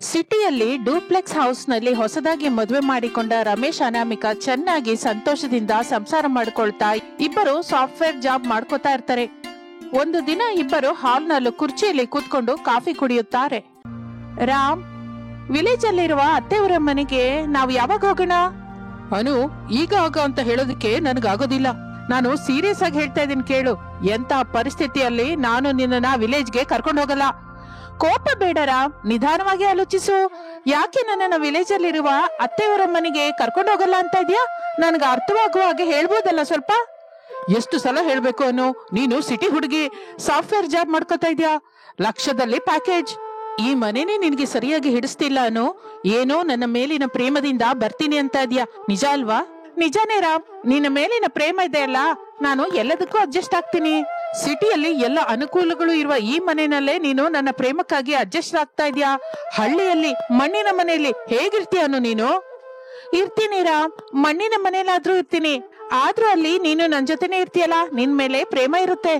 ಸಿಟಿಯಲ್ಲಿ duplex house ನಲ್ಲಿ ಹೊಸದಾಗಿ ಮದುವೆ ಮಾಡಿಕೊಂಡ ರಮೇಶ್ ಅನಾಮಿಕಾ ಚೆನ್ನಾಗಿ ಸಂತೋಷದಿಂದ ಸಂಸಾರ ಮಾಡ್ಕೊಳ್ತಾ ಇಬ್ಬರು ಸಾಫ್ಟ್ವೇರ್ ಜಾಬ್ ಮಾಡ್ಕೋತಾ ಇರ್ತಾರೆ. ಒಂದು ದಿನ ಇಬ್ಬರು ಹಾಲ್ ನಲ್ಲೂ ಕುರ್ಚಿಯಲ್ಲಿ ಕೂತ್ಕೊಂಡು ಕಾಫಿ ಕುಡಿಯುತ್ತಾರೆ. ರಾಮ್, ವಿಲೇಜ್ ಅಲ್ಲಿರುವ ಅತ್ತೆಯವರ ಮನೆಗೆ ನಾವು ಯಾವಾಗ ಹೋಗೋಣ? ಅನು, ಈಗ ಆಗ ಅಂತ ಹೇಳೋದಕ್ಕೆ ನನಗಾಗೋದಿಲ್ಲ. ನಾನು ಸೀರಿಯಸ್ ಆಗಿ ಹೇಳ್ತಾ ಇದ್ದೀನಿ ಕೇಳು. ಎಂತ ಪರಿಸ್ಥಿತಿಯಲ್ಲಿ ನಾನು ನಿನ್ನ ವಿಲೇಜ್ಗೆ ಕರ್ಕೊಂಡು ಹೋಗಲ್ಲ. ಕೋಪ ಬೇಡ ರಾಮ್, ನಿಧಾನವಾಗಿ ಆಲೋಚಿಸು. ಯಾಕೆ ನನ್ನನ್ನ ವಿಲೇಜ್ ಅಲ್ಲಿರುವ ಅತ್ತೆಯವರ ಮನೆಗೆ ಕರ್ಕೊಂಡು ಹೋಗಲ್ಲ ಅಂತ ಇದ್ಯಾ? ನನ್ಗೆ ಅರ್ಥವಾಗುವ ಹಾಗೆ ಹೇಳ್ಬೋದಲ್ಲ ಸ್ವಲ್ಪ? ಎಷ್ಟು ಸಲ ಹೇಳ್ಬೇಕು ಅನು, ನೀನು ಸಿಟಿ ಹುಡುಗಿ, ಸಾಫ್ಟ್ವೇರ್ ಜಾಬ್ ಮಾಡ್ಕೋತಾ ಇದ್ಯಾ, ಲಕ್ಷದಲ್ಲಿ ಪ್ಯಾಕೇಜ್. ಈ ಮನೆನೇ ನಿನ್ಗೆ ಸರಿಯಾಗಿ ಹಿಡಿಸ್ತಿಲ್ಲ ಅನು. ಏನೋ ನನ್ನ ಮೇಲಿನ ಪ್ರೇಮದಿಂದ ಬರ್ತೀನಿ ಅಂತ ಇದ್ಯಾ, ನಿಜ ಅಲ್ವಾ? ನಿಜಾನೇ ರಾಮ್, ನಿನ್ನ ಮೇಲಿನ ಪ್ರೇಮ ಇದೆ ಅಲ್ಲ, ನಾನು ಎಲ್ಲದಕ್ಕೂ ಅಡ್ಜಸ್ಟ್ ಆಗ್ತೀನಿ. ಸಿಟಿಯಲ್ಲಿ ಎಲ್ಲ ಅನುಕೂಲಗಳು ಇರುವ ಈ ಮನೆಯಲ್ಲೇ ನೀನು ನನ್ನ ಪ್ರೇಮಕ್ಕಾಗಿ ಅಡ್ಜಸ್ಟ್ ಆಗ್ತಾ ಇದ್ಯಾ? ಹಳ್ಳಿಯಲ್ಲಿ ಮಣ್ಣಿನ ಮನೆಯಲ್ಲಿ ಹೇಗಿರ್ತೀಯನು ನೀನು? ಇರ್ತೀನಿ ರಾಮ್, ಮಣ್ಣಿನ ಮನೆಯಲ್ಲಾದ್ರೂ ಇರ್ತೀನಿ, ಆದ್ರೂ ಅಲ್ಲಿ ನೀನು ನನ್ ಜೊತೆನೆ ಇರ್ತೀಯಲ್ಲ, ನಿನ್ ಮೇಲೆ ಪ್ರೇಮ ಇರುತ್ತೆ.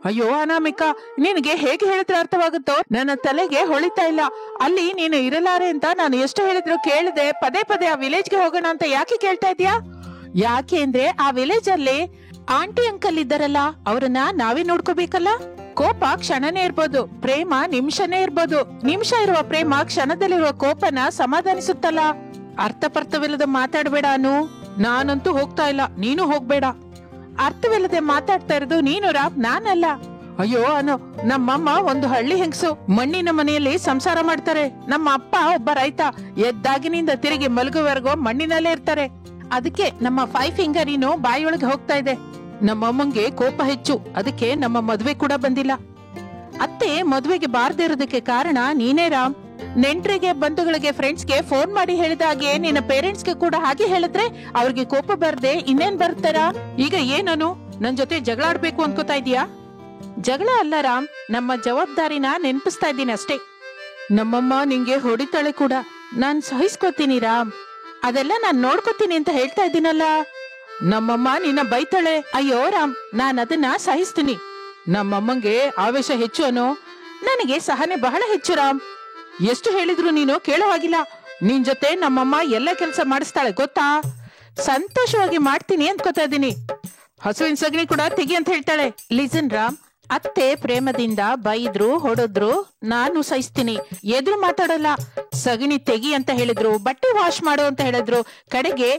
ಅಯ್ಯೋ ಅನಾಮಿಕಾ, ನಿನ್ಗೆ ಹೇಗೆ ಹೇಳಿದ್ರೆ ಅರ್ಥವಾಗುತ್ತೋ ನನ್ನ ತಲೆಗೆ ಹೊಳಿತಾ ಇಲ್ಲ. ಅಲ್ಲಿ ನೀನು ಇರಲಾರೆ ಅಂತ ನಾನು ಎಷ್ಟು ಹೇಳಿದ್ರು ಕೇಳದೆ ಪದೇ ಪದೇ ಆ ವಿಲೇಜ್ಗೆ ಹೋಗೋಣ ಅಂತ ಯಾಕೆ ಕೇಳ್ತಾ ಇದ್ಯಾ? ಯಾಕೆ ಅಂದ್ರೆ ಆ ವಿಲೇಜ್ ಅಲ್ಲಿ ಆಂಟಿ ಅಂಕಲ್ ಇದ್ದಾರಲ್ಲ, ಅವ್ರನ್ನ ನಾವೇ ನೋಡ್ಕೋಬೇಕಲ್ಲ. ಕೋಪ ಕ್ಷಣನೇ ಇರ್ಬೋದು, ಪ್ರೇಮ ನಿಮಿಷನೇ ಇರ್ಬೋದು. ನಿಮಿಷ ಇರುವ ಪ್ರೇಮ ಕ್ಷಣದಲ್ಲಿರುವ ಕೋಪನ ಸಮಾಧಾನಿಸುತ್ತಲ್ಲ. ಅರ್ಥಪರ್ಥವಿಲ್ಲದ ಮಾತಾಡ್ಬೇಡ ಅನು. ನಾನಂತೂ ಹೋಗ್ತಾ ಇಲ್ಲ, ನೀನು ಹೋಗ್ಬೇಡ. ಅರ್ಥವಿಲ್ಲದೆ ಮಾತಾಡ್ತಾ ಇರೋದು ನೀನು ರಾಮ್, ನಾನಲ್ಲ. ಅಯ್ಯೋ ಅನು, ನಮ್ಮಮ್ಮ ಒಂದು ಹಳ್ಳಿ ಹೆಂಗಸು, ಮಣ್ಣಿನ ಮನೆಯಲ್ಲಿ ಸಂಸಾರ ಮಾಡ್ತಾರೆ. ನಮ್ಮ ಅಪ್ಪ ಒಬ್ಬ ರೈತ, ಎದ್ದಾಗಿನಿಂದ ತಿರುಗಿ ಮಲಗುವವರೆಗೂ ಮಣ್ಣಿನಲ್ಲೇ ಇರ್ತಾರೆ. ಅದಕ್ಕೆ ನಮ್ಮ 5 ಫಿಂಗರ್ ಇನ್ನು ಬಾಯಿಯೊಳಗೆ ಹೋಗ್ತಾ ಇದೆ. ನಮ್ಮಮ್ಮಂಗೆ ಕೋಪ ಹೆಚ್ಚು, ಅದಕ್ಕೆ ನಮ್ಮ ಮದ್ವೆ ಕೂಡ ಬಂದಿಲ್ಲ. ಅತ್ತೆ ಮದ್ವೆಗೆ ಬಾರದೇ ಇರೋದಕ್ಕೆ ಕಾರಣ ನೀನೇ ರಾಮ್. ನೆಂಟ್ರಿಗೆ, ಬಂಧುಗಳಿಗೆ, ಫ್ರೆಂಡ್ಸ್ಗೆ ಫೋನ್ ಮಾಡಿ ಹೇಳಿದಾಗೆ ನಿನ್ನ ಪೇರೆಂಟ್ಸ್ಗೆ ಕೂಡ ಹಾಗೆ ಹೇಳಿದ್ರೆ ಅವ್ರಿಗೆ ಕೋಪ ಬರ್ದೆ ಇನ್ನೇನ್ ಬರ್ತಾರ? ಈಗ ಏನನು ನನ್ ಜೊತೆ ಜಗಳ ಆಡ್ಬೇಕು ಅನ್ಕೋತಾ ಇದೀಯಾ? ಜಗಳ ಅಲ್ಲ ರಾಮ್, ನಮ್ಮ ಜವಾಬ್ದಾರಿನ ನೆನಪಿಸ್ತಾ ಇದ್ದೀನಿ ಅಷ್ಟೇ. ನಮ್ಮಮ್ಮ ನಿಂಗೆ ಹೊಡಿತಾಳೆ ಕೂಡ, ನಾನ್ ಸಹಿಸ್ಕೋತೀನಿ ರಾಮ್. ಅದೆಲ್ಲ ನಾನ್ ನೋಡ್ಕೋತೀನಿ ಅಂತ ಹೇಳ್ತಾ ಇದ್ದೀನಲ್ಲ. ನಮ್ಮಮ್ಮ ನಿನ್ನ ಬೈತಾಳೆ. ಅಯ್ಯೋ ರಾಮ್, ನಾನ್ ಅದನ್ನ ಸಹಿಸ್ತೀನಿ. ನಮ್ಮಮ್ಮಂಗೆ ಆವೇಶ ಹೆಚ್ಚು ಅನ್ನೋ, ನನಗೆ ಸಹನೆ ಬಹಳ ಹೆಚ್ಚು ರಾಮ್. ಎಷ್ಟು ಹೇಳಿದ್ರು ನೀನು ಕೇಳೋ ಹಾಗಿಲ್ಲ. ನಿನ್ ಜೊತೆ ನಮ್ಮಮ್ಮ ಎಲ್ಲ ಕೆಲಸ ಮಾಡಿಸ್ತಾಳೆ ಗೊತ್ತಾ? ಸಂತೋಷವಾಗಿ ಮಾಡ್ತೀನಿ ಅನ್ಕೋತಾ ಇದ್ದೀನಿ. ಹಸುವಿನ ಸಗಣಿ ಕೂಡ ತೆಗಿ ಅಂತ ಹೇಳ್ತಾಳೆ. ಲಿಸನ್ ರಾಮ್, ಅತ್ತೆ ಪ್ರೇಮದಿಂದ ಬೈದ್ರು ಹೊಡೆದ್ರು ನಾನು ಸಹಿಸ್ತೀನಿ, ಎದುರು ಮಾತಾಡಲ್ಲ. ಸಗಣಿ ತೆಗಿ ಅಂತ ಹೇಳಿದ್ರು, ಬಟ್ಟೆ ವಾಶ್ ಮಾಡು ಅಂತ ಹೇಳಿದ್ರು, ಕಡೆಗೆ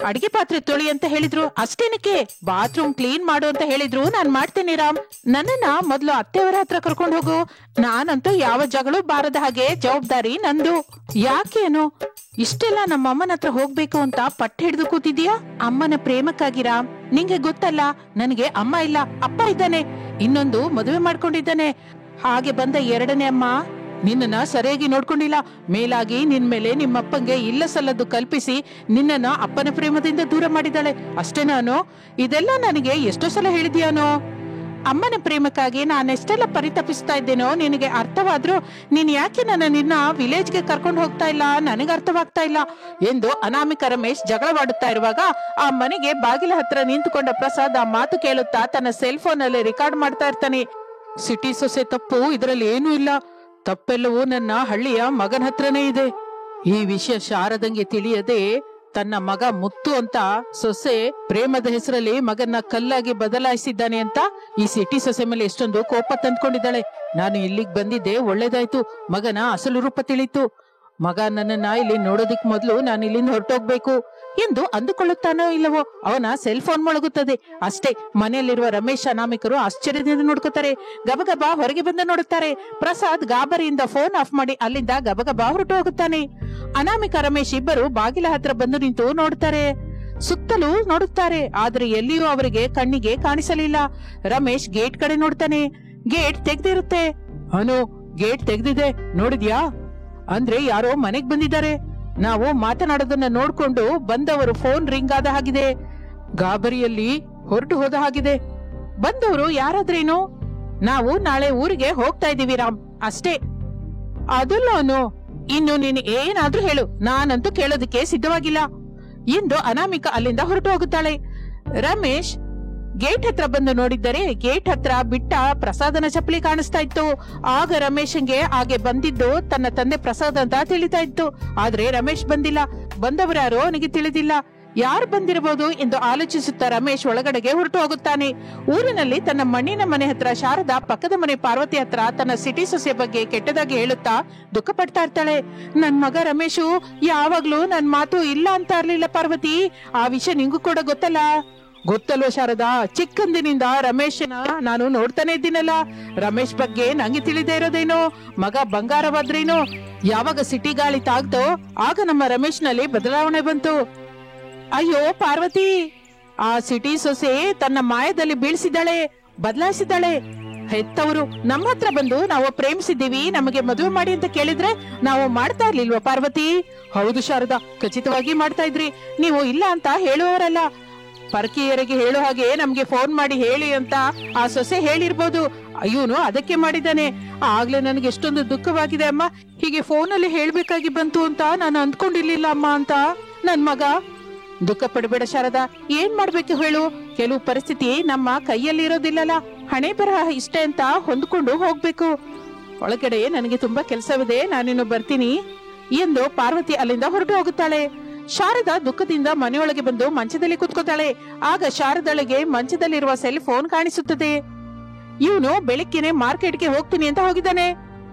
ಅಡಿಗೆ ಪಾತ್ರೆ ತೊಳಿ ಅಂತ ಹೇಳಿದ್ರು, ಅಷ್ಟೇನಕ್ಕೆ ಬಾತ್ರೂಮ್ ಕ್ಲೀನ್ ಮಾಡು ಅಂತ ಹೇಳಿದ್ರು ನಾನ್ ಮಾಡ್ತೀನಿ ರಾಮ್. ನನ್ನನ್ನ ಮೊದ್ಲು ಅತ್ತೆಯವರ ಹತ್ರ ಕರ್ಕೊಂಡು ಹೋಗು. ನಾನಂತೂ ಯಾವ ಜಗಳೂ ಬಾರದ ಹಾಗೆ ಜವಾಬ್ದಾರಿ ನಂದು. ಯಾಕೇನು ಇಷ್ಟೆಲ್ಲ ನಮ್ಮ ಅಮ್ಮನ ಹತ್ರ ಹೋಗ್ಬೇಕು ಅಂತ ಪಟ್ಟು ಹಿಡಿದು ಕೂತಿದ್ಯಾ? ಅಮ್ಮನ ಪ್ರೇಮಕ್ಕಾಗಿ ರಾಮ್. ನಿಂಗೆ ಗೊತ್ತಲ್ಲ, ನನಗೆ ಅಮ್ಮ ಇಲ್ಲ, ಅಪ್ಪ ಇದ್ದಾನೆ, ಇನ್ನೊಂದು ಮದುವೆ ಮಾಡ್ಕೊಂಡಿದ್ದಾನೆ. ಹಾಗೆ ಬಂದ 2ನೇ ಅಮ್ಮ ನಿನ್ನನ್ನ ಸರಿಯಾಗಿ ನೋಡ್ಕೊಂಡಿಲ್ಲ. ಮೇಲಾಗಿ ನಿನ್ ಮೇಲೆ ನಿಮ್ಮಪ್ಪಂಗೆ ಇಲ್ಲ ಸಲ್ಲದ್ದು ಕಲ್ಪಿಸಿ ನಿನ್ನನ್ನ ಅಪ್ಪನ ಪ್ರೇಮದಿಂದ ದೂರ ಮಾಡಿದಾಳೆ. ಅಷ್ಟೇ ನಾನು ಇದೆಲ್ಲ ನನಗೆ ಎಷ್ಟೋ ಸಲ ಹೇಳಿದ್ಯಾನೋ. ಅಮ್ಮನ ಪ್ರೇಮಕ್ಕಾಗಿ ನಾನೆಷ್ಟೆಲ್ಲ ಪರಿತಪಿಸ್ತಾ ಇದ್ದೇನೋ ನಿನಗೆ ಅರ್ಥವಾದ್ರು ನೀನ್ ಯಾಕೆ ನಿನ್ನ ವಿಲೇಜ್ಗೆ ಕರ್ಕೊಂಡು ಹೋಗ್ತಾ ಇಲ್ಲ ನನಗೆ ಅರ್ಥವಾಗ್ತಾ ಇಲ್ಲ ಎಂದು ಅನಾಮಿಕಾ ರಮೇಶ್ ಜಗಳವಾಡುತ್ತಾ ಇರುವಾಗ ಆ ಮನೆಗೆ ಬಾಗಿಲ ಹತ್ರ ನಿಂತುಕೊಂಡ ಪ್ರಸಾದ್ ಆ ಮಾತು ಕೇಳುತ್ತಾ ತನ್ನ ಸೆಲ್ ಫೋನ್ ಅಲ್ಲಿ ರೆಕಾರ್ಡ್ ಮಾಡ್ತಾ ಇರ್ತಾನೆ. ಸಿಟಿ ಸೊಸೆ ತಪ್ಪು ಇದರಲ್ಲಿ ಏನೂ ಇಲ್ಲ, ತಪ್ಪೆಲ್ಲವೂ ನನ್ನ ಹಳ್ಳಿಯ ಮಗನ ಹತ್ರನೇ ಇದೆ. ಈ ವಿಷಯ ಶಾರದಂಗೆ ತಿಳಿಯದೆ ತನ್ನ ಮಗ ಮುತ್ತು ಅಂತ ಸೊಸೆ ಪ್ರೇಮದ ಹೆಸರಲ್ಲಿ ಮಗನ್ನ ಕಲ್ಲಾಗಿ ಬದಲಾಯಿಸಿದ್ದಾನೆ ಅಂತ ಈ ಸಿಟಿ ಸೊಸೆ ಮೇಲೆ ಎಷ್ಟೊಂದು ಕೋಪ ತಂದ್ಕೊಂಡಿದ್ದಾಳೆ. ನಾನು ಇಲ್ಲಿಗೆ ಬಂದಿದ್ದೆ ಒಳ್ಳೇದಾಯ್ತು, ಮಗನ ಅಸಲು ರೂಪ ತಿಳಿತು. ಮಗ ನನ್ನನ್ನ ಇಲ್ಲಿ ನೋಡೋದಿಕ್ ಮೊದ್ಲು ನಾನು ಇಲ್ಲಿಂದ ಹೊರಟೋಗ್ಬೇಕು ಎಂದು ಅಂದುಕೊಳ್ಳುತ್ತಾನೋ ಇಲ್ಲವೋ ಅವನ ಸೆಲ್ ಫೋನ್ ಮೊಳಗುತ್ತದೆ. ಅಷ್ಟೇ, ಮನೆಯಲ್ಲಿರುವ ರಮೇಶ್ ಅನಾಮಿಕರು ಆಶ್ಚರ್ಯದಿಂದ ನೋಡ್ಕೋತಾರೆ. ಗಬಗಬಾ ಹೊರಗೆ ಬಂದು ನೋಡುತ್ತಾರೆ. ಪ್ರಸಾದ್ ಗಾಬರಿಯಿಂದ ಫೋನ್ ಆಫ್ ಮಾಡಿ ಅಲ್ಲಿಂದ ಗಬಗಬಾ ಹೊರಟು ಹೋಗುತ್ತಾನೆ. ಅನಾಮಿಕಾ ರಮೇಶ್ ಇಬ್ಬರು ಬಾಗಿಲ ಹತ್ರ ಬಂದು ನಿಂತು ನೋಡುತ್ತಾರೆ. ಸುತ್ತಲೂ ನೋಡುತ್ತಾರೆ, ಆದ್ರೆ ಎಲ್ಲಿಯೂ ಅವರಿಗೆ ಕಣ್ಣಿಗೆ ಕಾಣಿಸಲಿಲ್ಲ. ರಮೇಶ್ ಗೇಟ್ ಕಡೆ ನೋಡ್ತಾನೆ. ಗೇಟ್ ತೆಗ್ದಿರುತ್ತೆ. ಅನು, ಗೇಟ್ ತೆಗ್ದಿದೆ ನೋಡಿದ್ಯಾ? ಅಂದ್ರೆ ಯಾರೋ ಮನೆಗ್ ಬಂದಿದ್ದಾರೆ. ನಾವು ಮಾತನಾಡೋದನ್ನ ನೋಡ್ಕೊಂಡು ಬಂದವರು ಫೋನ್ ರಿಂಗ್ ಆದ ಹಾಗಿದೆ. ಗಾಬರಿಯಲ್ಲಿ ಹೊರಟು ಹೋದ ಹಾಗಿದೆ. ಬಂದವರು ಯಾರಾದ್ರೇನು? ನಾವು ನಾಳೆ ಊರಿಗೆ ಹೋಗ್ತಾ ಇದೀವಿ ರಾಮ್, ಅಷ್ಟೇ. ಅದಲ್ಲೋನು, ಇನ್ನು ನೀನು ಏನಾದ್ರೂ ಹೇಳು, ನಾನಂತೂ ಕೇಳೋದಕ್ಕೆ ಸಿದ್ಧವಾಗಿಲ್ಲ ಎಂದು ಅನಾಮಿಕಾ ಅಲ್ಲಿಂದ ಹೊರಟು ಹೋಗುತ್ತಾಳೆ. ರಮೇಶ್ ಗೇಟ್ ಹತ್ರ ಬಂದು ನೋಡಿದ್ದರೆ ಗೇಟ್ ಹತ್ರ ಬಿಟ್ಟ ಪ್ರಸಾದನ ಚಪ್ಪಲಿ ಕಾಣಿಸ್ತಾ ಇತ್ತು. ಆಗ ರಮೇಶನ್ಗೆ ಹಾಗೆ ಬಂದಿದ್ದು ತನ್ನ ತಂದೆ ಪ್ರಸಾದ್ ಅಂತ ತಿಳಿತಾ ಇತ್ತು. ಆದ್ರೆ ರಮೇಶ್ ಬಂದಿಲ್ಲ. ಬಂದವರ್ಯಾರೋ ಅವನಿಗೆ ತಿಳಿದಿಲ್ಲ. ಯಾರು ಬಂದಿರಬಹುದು ಎಂದು ಆಲೋಚಿಸುತ್ತಾ ರಮೇಶ್ ಒಳಗಡೆಗೆ ಹೊರಟು ಹೋಗುತ್ತಾನೆ. ಊರಿನಲ್ಲಿ ತನ್ನ ಮಣ್ಣಿನ ಮನೆ ಹತ್ರ ಶಾರದಾ ಪಕ್ಕದ ಮನೆ ಪಾರ್ವತಿ ಹತ್ರ ತನ್ನ ಸಿಟಿ ಸೊಸೆ ಬಗ್ಗೆ ಕೆಟ್ಟದಾಗಿ ಹೇಳುತ್ತಾ ದುಃಖ ಪಡ್ತಾ ಇರ್ತಾಳೆ. ನನ್ ಮಗ ರಮೇಶು ಯಾವಾಗ್ಲೂ ನನ್ ಮಾತು ಇಲ್ಲ ಅಂತ ಇರ್ಲಿಲ್ಲ ಪಾರ್ವತಿ. ಆ ವಿಷಯ ನಿಂಗೂ ಕೂಡ ಗೊತ್ತಲ್ಲ. ಗೊತ್ತಲ್ವ ಶಾರದಾ, ಚಿಕ್ಕಂದಿನಿಂದ ರಮೇಶನ ನಾನು ನೋಡ್ತಾನೆ ಇದ್ದೀನಲ್ಲ. ರಮೇಶ್ ಬಗ್ಗೆ ನಂಗೆ ತಿಳಿದೇ ಇರೋದೇನೋ, ಮಗ ಬಂಗಾರವಾದ್ರೇನೋ. ಯಾವಾಗ ಸಿಟಿ ಗಾಳಿ ತಾಗ್ತೋ ಆಗ ನಮ್ಮ ರಮೇಶ್ ನಲ್ಲಿ ಬದಲಾವಣೆ ಬಂತು. ಅಯ್ಯೋ ಪಾರ್ವತಿ, ಆ ಸಿಟಿ ಸೊಸೆ ತನ್ನ ಮಾಯದಲ್ಲಿ ಬೀಳ್ಸಿದ್ದಾಳೆ, ಬದಲಾಯಿಸಿದ್ದಾಳೆ. ಹೆತ್ತವರು ನಮ್ಮ ಹತ್ರ ಬಂದು ನಾವು ಪ್ರೇಮಿಸಿದ್ದೀವಿ, ನಮಗೆ ಮದುವೆ ಮಾಡಿ ಅಂತ ಕೇಳಿದ್ರೆ ನಾವು ಮಾಡ್ತಾ ಇರ್ಲಿಲ್ವಾ ಪಾರ್ವತಿ? ಹೌದು ಶಾರದಾ, ಖಚಿತವಾಗಿ ಮಾಡ್ತಾ ಇದ್ರಿ. ನೀವು ಇಲ್ಲ ಅಂತ ಹೇಳುವವರಲ್ಲ. ಪರಕೀಯರಿಗೆ ಹೇಳೋ ಹಾಗೆ ನಮ್ಗೆ ಫೋನ್ ಮಾಡಿ ಹೇಳಿ ಅಂತ ಆ ಸೊಸೆ ಹೇಳಿರ್ಬೋದು. ಅಯ್ಯೋನು ಅದಕ್ಕೆ ಮಾಡಿದ್ದಾನೆ. ಆಗ್ಲೇ ನನಗೆ ಎಷ್ಟೊಂದು ದುಃಖವಾಗಿದೆ ಅಮ್ಮ. ಹೀಗೆ ಫೋನಲ್ಲಿ ಹೇಳ್ಬೇಕಾಗಿ ಬಂತು ಅಂತ ನಾನು ಅಂದ್ಕೊಂಡಿರ್ಲಿಲ್ಲ ಅಮ್ಮ ಅಂತ. ನನ್ ಮಗ ದುಃಖ ಪಡಬೇಡ ಶಾರದಾ, ಏನ್ ಮಾಡ್ಬೇಕು ಹೇಳು? ಕೆಲವು ಪರಿಸ್ಥಿತಿ ನಮ್ಮ ಕೈಯಲ್ಲಿ ಇರೋದಿಲ್ಲಲ್ಲ. ಹಣೆ ಬರಹ ಇಷ್ಟೇ ಅಂತ ಹೊಂದ್ಕೊಂಡು ಹೋಗ್ಬೇಕು. ಒಳಗಡೆ ನನಗೆ ತುಂಬಾ ಕೆಲಸವಿದೆ, ನಾನಿನ್ನು ಬರ್ತೀನಿ ಎಂದು ಪಾರ್ವತಿ ಅಲ್ಲಿಂದ ಹೊರಟು ಹೋಗುತ್ತಾಳೆ. ಶಾರದಾ ದುಃಖದಿಂದ ಮನೆಯೊಳಗೆ ಬಂದು ಮಂಚದಲ್ಲಿ ಕುತ್ಕೋತಾಳೆ. ಆಗ ಶಾರದಾಳಿಗೆ ಮಂಚದಲ್ಲಿರುವ ಸೆಲ್ ಫೋನ್ ಕಾಣಿಸುತ್ತದೆ. ಇವನು ಬೆಳಗ್ಗೆನೆ ಮಾರ್ಕೆಟ್ಗೆ ಹೋಗ್ತೀನಿ ಅಂತ ಹೋಗಿದ್ದಾನೆ.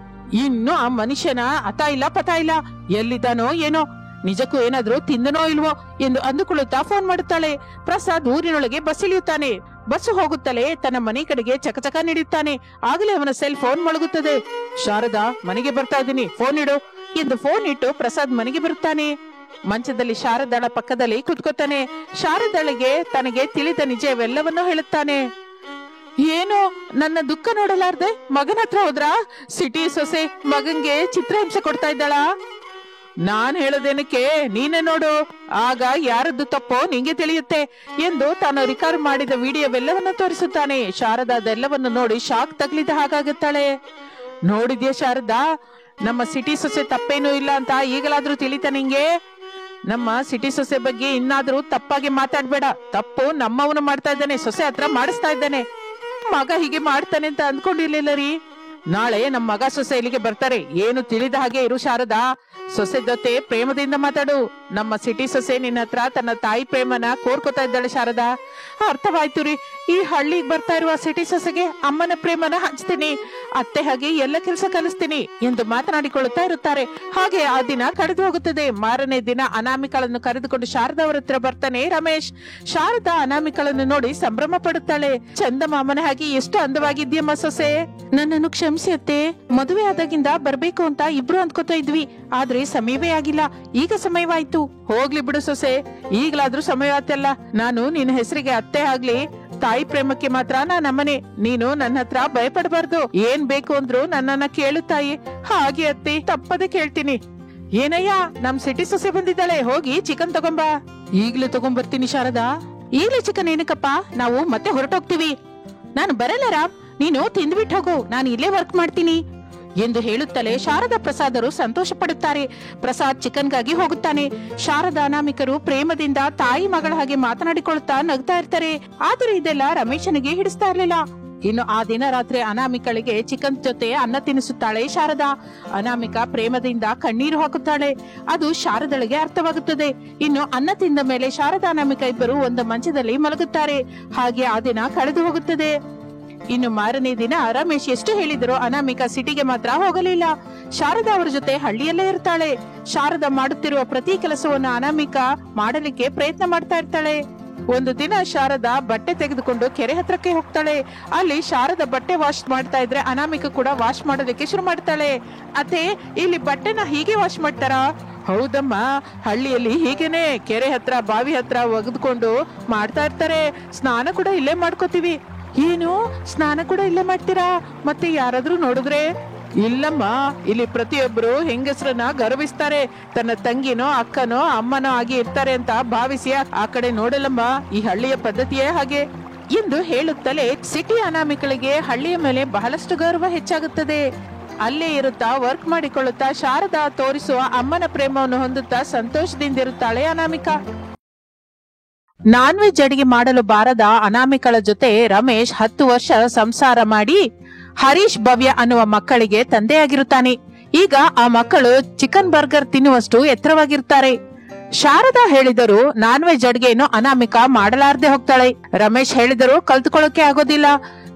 ಇನ್ನು ಆ ಮನುಷ್ಯನ ಅತ ಇಲ್ಲ ಪತ ಇಲ್ಲ. ಎಲ್ಲಿದ್ದಾನೋ ಏನೋ, ನಿಜಕ್ಕೂ ಏನಾದ್ರೂ ತಿಂದನೋ ಇಲ್ವೋ ಎಂದು ಅಂದುಕೊಳ್ಳುತ್ತಾ ಫೋನ್ ಮಾಡುತ್ತಾಳೆ. ಪ್ರಸಾದ್ ಊರಿನೊಳಗೆ ಬಸ್ ಇಳಿಯುತ್ತಾನೆ. ಬಸ್ಸು ಹೋಗುತ್ತಲೇ ತನ್ನ ಮನೆ ಕಡೆಗೆ ಚಕಚಕ ನೀಡುತ್ತಾನೆ. ಆಗಲೇ ಅವನ ಸೆಲ್ ಫೋನ್ ಮೊಳಗುತ್ತದೆ. ಶಾರದಾ, ಮನೆಗೆ ಬರ್ತಾ ಇದ್ದೀನಿ, ಫೋನ್ ಇಡು ಎಂದು ಫೋನ್ ಇಟ್ಟು ಪ್ರಸಾದ್ ಮನೆಗೆ ಬರುತ್ತಾನೆ. ಮಂಚದಲ್ಲಿ ಶಾರದಾಳ ಪಕ್ಕದಲ್ಲಿ ಕುತ್ಕೋತಾನೆ. ಶಾರದಾಳಿಗೆ ತನಗೆ ತಿಳಿದ ನಿಜವೆಲ್ಲವನ್ನೂ ಹೇಳುತ್ತಾನೆ. ಏನು, ನನ್ನ ದುಃಖ ನೋಡಲಾರ್ದೆ ಮಗನ ಹತ್ರ ಹೋದ್ರ? ಸಿಟಿ ಸೊಸೆ ಮಗನ್ಗೆ ಚಿತ್ರಹಿಂಸೆ ಕೊಡ್ತಾ ಇದ್ದಾಳ? ನಾನ್ ಹೇಳೋದೇನಕ್ಕೆ, ನೀನೇ ನೋಡು, ಆಗ ಯಾರದ್ದು ತಪ್ಪೋ ನಿಂಗೆ ತಿಳಿಯುತ್ತೆ ಎಂದು ತಾನು ರಿಕಾರ್ಡ್ ಮಾಡಿದ ವಿಡಿಯೋವೆಲ್ಲವನ್ನು ತೋರಿಸುತ್ತಾನೆ. ಶಾರದಾ ಅದೆಲ್ಲವನ್ನು ನೋಡಿ ಶಾಕ್ ತಗಲಿದ ಹಾಗಾಗುತ್ತಾಳೆ. ನೋಡಿದ್ಯಾ ಶಾರದಾ, ನಮ್ಮ ಸಿಟಿ ಸೊಸೆ ತಪ್ಪೇನೂ ಇಲ್ಲ ಅಂತ ಈಗಲಾದ್ರೂ ತಿಳಿತ ನಿಂಗೆ? ನಮ್ಮ ಸಿಟಿ ಸೊಸೆ ಬಗ್ಗೆ ಇನ್ನಾದ್ರೂ ತಪ್ಪಾಗಿ ಮಾತಾಡ್ಬೇಡ. ತಪ್ಪು ನಮ್ಮವನು ಮಾಡ್ತಾ ಇದ್ದಾನೆ, ಸೊಸೆ ಹತ್ರ ಮಾಡಿಸ್ತಾ ಇದ್ದಾನೆ. ಮಗ ಹೀಗೆ ಮಾಡ್ತಾನೆ ಅಂತ ಅಂದ್ಕೊಂಡಿರ್ಲಿಲ್ಲ ರೀ. ನಾಳೆ ನಮ್ಮ ಮಗ ಸೊಸೆ ಇಲ್ಲಿಗೆ ಬರ್ತಾರೆ. ಏನು ತಿಳಿದ ಹಾಗೆ ಇರು ಶಾರದಾ. ಸೊಸೆ ಜೊತೆ ಪ್ರೇಮದಿಂದ ಮಾತಾಡು. ನಮ್ಮ ಸಿಟಿ ಸೊಸೆ ನಿನ್ನ ಹತ್ರ ತನ್ನ ತಾಯಿ ಪ್ರೇಮನ ಕೋರ್ಕೋತಾ ಇದ್ದಾಳೆ ಶಾರದಾ. ಅರ್ಥವಾಯ್ತು ರೀ. ಈ ಹಳ್ಳಿಗೆ ಬರ್ತಾ ಇರುವ ಸಿಟಿ ಸೊಸೆಗೆ ಅಮ್ಮನ ಪ್ರೇಮನ ಹಂಚ್ತೀನಿ, ಅತ್ತೆ ಹಾಗೆ ಎಲ್ಲ ಕೆಲಸ ಕಲಿಸ್ತೀನಿ ಎಂದು ಮಾತನಾಡಿಕೊಳ್ಳುತ್ತಾ ಇರುತ್ತಾರೆ. ಹಾಗೆ ಆ ದಿನ ಕಳೆದು ಹೋಗುತ್ತದೆ. ಮಾರನೇ ದಿನ ಅನಾಮಿಕಳನ್ನು ಕರೆದುಕೊಂಡು ಶಾರದಾ ಅವರ ಹತ್ರ ಬರ್ತಾನೆ ರಮೇಶ್. ಶಾರದಾ ಅನಾಮಿಕಳನ್ನು ನೋಡಿ ಸಂಭ್ರಮ ಪಡುತ್ತಾಳೆ. ಚಂದಮಾಮನ ಹಾಗೆ ಎಷ್ಟು ಅಂದವಾಗಿದ್ಯಮ್ಮ ಸೊಸೆ. ನನ್ನನ್ನು ಕ್ಷಮಿಸಿ ಅತ್ತೆ, ಮದುವೆ ಆದಾಗಿಂದ ಬರ್ಬೇಕು ಅಂತ ಇಬ್ರು ಅಂದ್ಕೋತಾ ಇದ್ವಿ, ಆದ್ರೆ ಸಮಯವೇ ಆಗಿಲ್ಲ. ಈಗ ಸಮಯವಾಯ್ತು. ಹೋಗ್ಲಿ ಬಿಡು ಸೊಸೆ, ಈಗ್ಲಾದ್ರೂ ಸಮಯ ಆಯ್ತಲ್ಲ. ನಾನು ನಿನ್ನ ಹೆಸರಿಗೆ ಅತ್ತೆ ಆಗ್ಲಿ, ತಾಯಿ ಪ್ರೇಮಕ್ಕೆ ಮಾತ್ರ ನಮ್ಮನೆ. ನೀನು ನನ್ನ ಹತ್ರ ಭಯಪಡಬಾರ್ದು. ಏನ್ ಬೇಕು ಅಂದ್ರು ನನ್ನನ್ನ ಕೇಳು ತಾಯಿ. ಹಾಗೆ ಅತ್ತೆ, ತಪ್ಪದೆ ಕೇಳ್ತೀನಿ. ಏನಯ್ಯ, ನಮ್ ಸಿಟಿ ಸೊಸೆ ಬಂದಿದ್ದಾಳೆ, ಹೋಗಿ ಚಿಕನ್ ತಗೊಂಬಾ. ಈಗ್ಲೇ ತಗೊಂಬರ್ತೀನಿ ಶಾರದಾ. ಈಗ್ಲೇ ಚಿಕನ್ ಏನಕ್ಕಪ್ಪ, ನಾವು ಮತ್ತೆ ಹೊರಟೋಗ್ತೀವಿ. ನಾನು ಬರಲ್ಲ ರಾಮ್, ನೀನು ತಿಂದ್ಬಿಟ್ಟು ಹೋಗು, ನಾನು ಇಲ್ಲೇ ವರ್ಕ್ ಮಾಡ್ತೀನಿ ಎಂದು ಹೇಳುತ್ತಲೇ ಶಾರದಾ ಪ್ರಸಾದರು ಸಂತೋಷ ಪಡುತ್ತಾರೆ. ಪ್ರಸಾದ್ ಚಿಕನ್ಗಾಗಿ ಹೋಗುತ್ತಾನೆ. ಶಾರದಾ ಅನಾಮಿಕರು ಪ್ರೇಮದಿಂದ ತಾಯಿ ಮಗಳ ಹಾಗೆ ಮಾತನಾಡಿಕೊಳ್ಳುತ್ತಾ ನಗ್ತಾ ಇರ್ತಾರೆ. ಆದ್ರೆ ಇದೆಲ್ಲ ರಮೇಶನಿಗೆ ಹಿಡಿಸ್ತಾ ಇರ್ಲಿಲ್ಲ. ಇನ್ನು ಆ ದಿನ ರಾತ್ರಿ ಅನಾಮಿಕಳಿಗೆ ಚಿಕನ್ ಜೊತೆ ಅನ್ನ ತಿನ್ನಿಸುತ್ತಾಳೆ ಶಾರದಾ. ಅನಾಮಿಕ ಪ್ರೇಮದಿಂದ ಕಣ್ಣೀರು ಹಾಕುತ್ತಾಳೆ. ಅದು ಶಾರದಳಿಗೆ ಅರ್ಥವಾಗುತ್ತದೆ. ಇನ್ನು ಅನ್ನ ತಿಂದ ಮೇಲೆ ಶಾರದಾ ಅನಾಮಿಕ ಇಬ್ಬರು ಒಂದು ಮಂಚದಲ್ಲಿ ಮಲಗುತ್ತಾರೆ. ಹಾಗೆ ಆ ದಿನ ಕಳೆದು ಹೋಗುತ್ತದೆ. ಇನ್ನು ಮಾರನೇ ದಿನ ರಮೇಶ್ ಎಷ್ಟು ಹೇಳಿದರೂ ಅನಾಮಿಕಾ ಸಿಟಿಗೆ ಮಾತ್ರ ಹೋಗಲಿಲ್ಲ. ಶಾರದಾ ಅವರ ಜೊತೆ ಹಳ್ಳಿಯಲ್ಲೇ ಇರ್ತಾಳೆ. ಶಾರದಾ ಮಾಡುತ್ತಿರುವ ಪ್ರತಿ ಕೆಲಸವನ್ನು ಅನಾಮಿಕಾ ಮಾಡಲಿಕ್ಕೆ ಪ್ರಯತ್ನ ಮಾಡ್ತಾ ಇರ್ತಾಳೆ. ಒಂದು ದಿನ ಶಾರದಾ ಬಟ್ಟೆ ತೆಗೆದುಕೊಂಡು ಕೆರೆ ಹತ್ರಕ್ಕೆ ಹೋಗ್ತಾಳೆ. ಅಲ್ಲಿ ಶಾರದಾ ಬಟ್ಟೆ ವಾಶ್ ಮಾಡ್ತಾ ಇದ್ರೆ ಅನಾಮಿಕಾ ಕೂಡ ವಾಶ್ ಮಾಡೋದಕ್ಕೆ ಶುರು ಮಾಡ್ತಾಳೆ. ಅತ್ತೆ, ಇಲ್ಲಿ ಬಟ್ಟೆನ ಹೀಗೆ ವಾಶ್ ಮಾಡ್ತಾರಾ? ಹೌದಮ್ಮ, ಹಳ್ಳಿಯಲ್ಲಿ ಹೀಗೇನೆ ಕೆರೆ ಹತ್ರ ಬಾವಿ ಹತ್ರ ಒಗೆದುಕೊಂಡು ಮಾಡ್ತಾ ಇರ್ತಾರೆ. ಸ್ನಾನ ಕೂಡ ಇಲ್ಲೇ ಮಾಡ್ಕೋತೀವಿ. ಏನು, ಸ್ನಾನ ಕೂಡ ಇಲ್ಲೇ ಮಾಡ್ತೀರಾ? ಮತ್ತೆ ಯಾರಾದ್ರೂ ನೋಡಿದ್ರೆ? ಇಲ್ಲಮ್ಮ, ಇಲ್ಲಿ ಪ್ರತಿಯೊಬ್ಬರು ಹೆಂಗಸರನ್ನ ಗೌರವಿಸ್ತಾರೆ. ತನ್ನ ತಂಗಿನೋ ಅಕ್ಕನೋ ಅಮ್ಮನೋ ಆಗಿ ಇರ್ತಾರೆ ಅಂತ ಭಾವಿಸಿ ಆ ಕಡೆ ನೋಡಲ್ಲಮ್ಮ. ಈ ಹಳ್ಳಿಯ ಪದ್ಧತಿಯೇ ಹಾಗೆ ಎಂದು ಹೇಳುತ್ತಲೇ ಸಿಟಿ ಅನಾಮಿಕಳಿಗೆ ಹಳ್ಳಿಯ ಮೇಲೆ ಬಹಳಷ್ಟು ಗೌರವ ಹೆಚ್ಚಾಗುತ್ತದೆ. ಅಲ್ಲೇ ಇರುತ್ತಾ ವರ್ಕ್ ಮಾಡಿಕೊಳ್ಳುತ್ತಾ ಶಾರದಾ ತೋರಿಸುವ ಅಮ್ಮನ ಪ್ರೇಮವನ್ನು ಹೊಂದುತ್ತಾ ಸಂತೋಷದಿಂದಿರುತ್ತಾಳೆ ಅನಾಮಿಕಾ. ನಾನ್ ವೆಜ್ ಅಡಿಗೆ ಮಾಡಲು ಬಾರದ ಅನಾಮಿಕಳ ಜೊತೆ ರಮೇಶ್ 10 ವರ್ಷ ಸಂಸಾರ ಮಾಡಿ ಹರೀಶ್ ಭವ್ಯ ಅನ್ನುವ ಮಕ್ಕಳಿಗೆ ತಂದೆಯಾಗಿರುತ್ತಾನೆ. ಈಗ ಆ ಮಕ್ಕಳು ಚಿಕನ್ ಬರ್ಗರ್ ತಿನ್ನುವಷ್ಟು ಎತ್ತರವಾಗಿರ್ತಾರೆ. ಶಾರದಾ ಹೇಳಿದರು ನಾನ್ ವೆಜ್ ಅಡಿಗೆಯನ್ನು ಅನಾಮಿಕಾ ಮಾಡಲಾರ್ದೆ ಹೋಗ್ತಾಳೆ. ರಮೇಶ್ ಹೇಳಿದರು ಕಲ್ತ್ಕೊಳ್ಳೋಕೆ ಆಗೋದಿಲ್ಲ.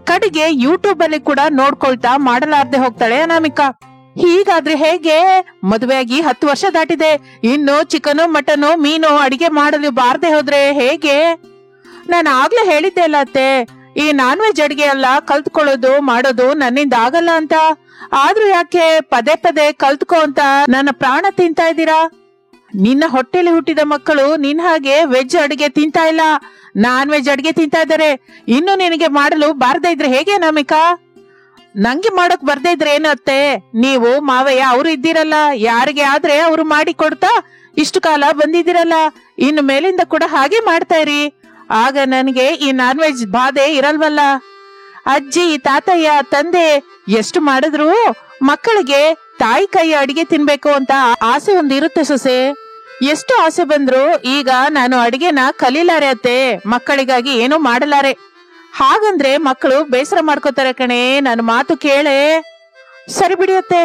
ಕಡೆಗೆ ಯೂಟ್ಯೂಬ್ ಅಲ್ಲಿ ಕೂಡ ನೋಡ್ಕೊಳ್ತಾ ಮಾಡಲಾರ್ದೆ ಹೋಗ್ತಾಳೆ ಅನಾಮಿಕಾ. ಹೀಗಾದ್ರೆ ಹೇಗೆ? ಮದುವೆಯಾಗಿ 10 ವರ್ಷ ದಾಟಿದೆ, ಇನ್ನು ಚಿಕನು ಮಟನು ಮೀನು ಅಡಿಗೆ ಮಾಡಲು ಬಾರದೆ ಹೋದ್ರೆ ಹೇಗೆ? ನಾನು ಆಗ್ಲೇ ಹೇಳಿದ್ದೆ ಅಲ್ಲ ಅತ್ತೆ, ಈ ನಾನ್ ವೆಜ್ ಅಡಿಗೆ ಎಲ್ಲ ಕಲ್ತ್ಕೊಳ್ಳೋದು ಮಾಡೋದು ನನ್ನಿಂದ ಆಗಲ್ಲ ಅಂತ. ಆದ್ರೂ ಯಾಕೆ ಪದೇ ಪದೇ ಕಲ್ತ್ಕೋ ಅಂತ ನನ್ನ ಪ್ರಾಣ ತಿಂತಾ ಇದ್ದೀರಾ? ನಿನ್ನ ಹೊಟ್ಟೆಲಿ ಹುಟ್ಟಿದ ಮಕ್ಕಳು ನಿನ್ ಹಾಗೆ ವೆಜ್ ಅಡಿಗೆ ತಿಂತಾ ಇಲ್ಲ, ನಾನ್ ವೆಜ್ ಅಡಿಗೆ ತಿಂತಾ ಇದ್ದಾರೆ. ಇನ್ನು ನಿನಗೆ ಮಾಡಲು ಬಾರದೇ ಇದ್ರೆ ಹೇಗೆ ಅನಾಮಿಕಾ? ನಂಗೆ ಮಾಡಕ್ ಬರ್ದೇ ಇದ್ರೆ ಏನತ್ತೆ? ನೀವು ಮಾವಯ್ಯ ಅವರು ಇದ್ದೀರಲ್ಲ, ಯಾರಿಗೆ ಆದ್ರೆ ಅವರು ಮಾಡಿ ಕೊಡ್ತಾ ಇಷ್ಟು ಕಾಲ ಬಂದಿದ್ದೀರಲ್ಲ, ಇನ್ನು ಮೇಲಿಂದ ಕೂಡ ಹಾಗೆ ಮಾಡ್ತಾ ಇರಿ. ಆಗ ನನಗೆ ಈ ನಾನ್ ವೆಜ್ ಬಾಧೆ ಇರಲ್ವಲ್ಲ. ಅಜ್ಜಿ, ತಾತಯ್ಯ, ತಂದೆ ಎಷ್ಟು ಮಾಡಿದ್ರು ಮಕ್ಕಳಿಗೆ ತಾಯಿ ಕೈ ಅಡಿಗೆ ತಿನ್ಬೇಕು ಅಂತ ಆಸೆ ಒಂದಿರುತ್ತೆ ಸೊಸೆ. ಎಷ್ಟು ಆಸೆ ಬಂದ್ರು ಈಗ ನಾನು ಅಡಿಗೆನ ಕಲೀಲಾರೆ ಅತ್ತೆ, ಮಕ್ಕಳಿಗಾಗಿ ಏನೂ ಮಾಡಲಾರೆ. ಹಾಗಂದ್ರೆ ಮಕ್ಕಳು ಬೇಸರ ಮಾಡ್ಕೋತಾರೆ ಕಣೆ, ನನ್ನ ಮಾತು ಕೇಳೆ. ಸರಿ ಬಿಡಿಯತ್ತೆ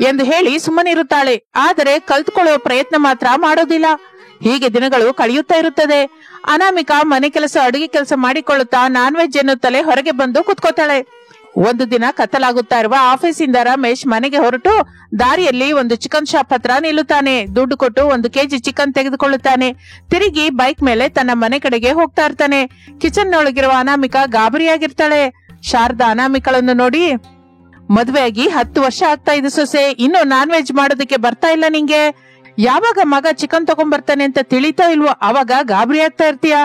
ಎಂದು ಹೇಳಿ ಸುಮ್ಮನಿರುತ್ತಾಳೆ. ಆದರೆ ಕಲ್ತ್ಕೊಳ್ಳುವ ಪ್ರಯತ್ನ ಮಾತ್ರ ಮಾಡೋದಿಲ್ಲ. ಹೀಗೆ ದಿನಗಳು ಕಳೆಯುತ್ತಾ ಇರುತ್ತದೆ. ಅನಾಮಿಕಾ ಮನೆ ಕೆಲಸ ಅಡುಗೆ ಕೆಲಸ ಮಾಡಿಕೊಳ್ಳುತ್ತಾ ನಾನ್ ವೆಜ್ ಎನ್ನುತ್ತಲೇ ಹೊರಗೆ ಬಂದು ಕುತ್ಕೋತಾಳೆ. ಒಂದು ದಿನ ಕತ್ತಲಾಗುತ್ತಾ ಇರುವ ಆಫೀಸಿಂದ ರಮೇಶ್ ಮನೆಗೆ ಹೊರಟು ದಾರಿಯಲ್ಲಿ ಒಂದು ಚಿಕನ್ ಶಾಪ್ ಹತ್ರ ನಿಲ್ಲುತ್ತಾನೆ. ದುಡ್ಡು ಕೊಟ್ಟು 1 ಕೆಜಿ ಚಿಕನ್ ತೆಗೆದುಕೊಳ್ಳುತ್ತಾನೆ. ತಿರುಗಿ ಬೈಕ್ ಮೇಲೆ ತನ್ನ ಮನೆ ಕಡೆಗೆ ಹೋಗ್ತಾ ಇರ್ತಾನೆ. ಕಿಚನ್ ನೊಳಗಿರುವ ಅನಾಮಿಕಾ ಗಾಬರಿಯಾಗಿರ್ತಾಳೆ. ಶಾರದಾ ಅನಾಮಿಕಳನ್ನು ನೋಡಿ, ಮದ್ವೆಯಾಗಿ 10 ವರ್ಷ ಆಗ್ತಾ ಇದೆ ಸೊಸೆ, ಇನ್ನು ನಾನ್ ವೆಜ್ ಮಾಡೋದಕ್ಕೆ ಬರ್ತಾ ಇಲ್ಲ ನಿಂಗೆ? ಯಾವಾಗ ಮಗ ಚಿಕನ್ ತಗೊಂಡ್ಬರ್ತಾನೆ ಅಂತ ತಿಳಿತಾ ಇಲ್ವೋ ಅವಾಗ ಗಾಬರಿ ಆಗ್ತಾ ಇರ್ತೀಯ.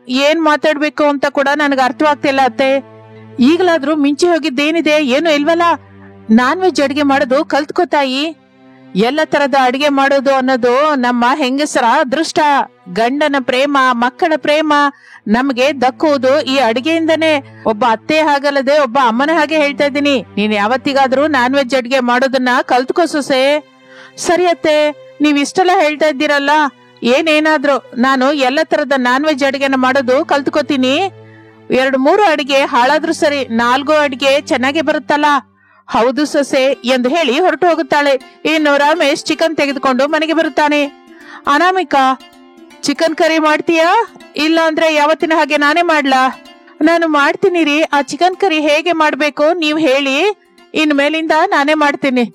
ಏನ್ ಮಾತಾಡ್ಬೇಕು ಅಂತ ಕೂಡ ನನಗೆ ಅರ್ಥವಾಗ್ತಿಲ್ಲ ಅತ್ತೆ. ಈಗಲಾದ್ರೂ ಮಿಂಚಿ ಹೋಗಿದ್ದೇನಿದೆ? ಏನು ಇಲ್ವಲ್ಲ. ನಾನ್ ವೆಜ್ ಅಡಿಗೆ ಮಾಡೋದು ಕಲ್ತ್ಕೋತಾಯಿ. ಎಲ್ಲ ತರದ ಅಡಿಗೆ ಮಾಡೋದು ಅನ್ನೋದು ನಮ್ಮ ಹೆಂಗಸರ ಅದೃಷ್ಟ. ಗಂಡನ ಪ್ರೇಮ, ಮಕ್ಕಳ ಪ್ರೇಮ ನಮ್ಗೆ ದಕ್ಕುವುದು ಈ ಅಡಿಗೆಯಿಂದನೇ. ಒಬ್ಬ ಅತ್ತೆ ಹಾಗಲ್ಲದೆ ಒಬ್ಬ ಅಮ್ಮನ ಹಾಗೆ ಹೇಳ್ತಾ ಇದ್ದೀನಿ. ನೀನ್ ಯಾವತ್ತಿಗಾದ್ರೂ ನಾನ್ ವೆಜ್ ಅಡಿಗೆ ಮಾಡೋದನ್ನ ಕಲ್ತ್ಕೋ ಸೊಸೆ. ಸರಿ ಅತ್ತೆ, ನೀವ್ ಇಷ್ಟೆಲ್ಲ ಹೇಳ್ತಾ ಇದ್ದೀರಲ್ಲ, ಏನೇನಾದ್ರು ನಾನು ಎಲ್ಲ ತರದ ನಾನ್ ವೆಜ್ ಅಡಿಗೆನ ಮಾಡೋದು ಕಲ್ತ್ಕೋತೀನಿ. 2-3 ಅಡಿಗೆ ಹಾಳಾದ್ರೂ ಸರಿ, 4 ಅಡಿಗೆ ಚೆನ್ನಾಗಿ ಬರುತ್ತಲ್ಲ. ಹೌದು ಸೊಸೆ ಎಂದು ಹೇಳಿ ಹೊರಟು ಹೋಗುತ್ತಾಳೆ. ಇನ್ನು ರಮೇಶ್ ಚಿಕನ್ ತೆಗೆದುಕೊಂಡು ಮನೆಗೆ ಬರುತ್ತಾನೆ. ಅನಾಮಿಕಾ, ಚಿಕನ್ ಕರಿ ಮಾಡ್ತೀಯಾ? ಇಲ್ಲ ಅಂದ್ರೆ ಯಾವತ್ತಿನ ಹಾಗೆ ನಾನೇ ಮಾಡ್ಲಾ? ನಾನು ಮಾಡ್ತೀನಿ ರೀ. ಆ ಚಿಕನ್ ಕರಿ ಹೇಗೆ ಮಾಡ್ಬೇಕು ನೀವ್ ಹೇಳಿ, ಇನ್ ಮೇಲಿಂದ ನಾನೇ ಮಾಡ್ತೀನಿ.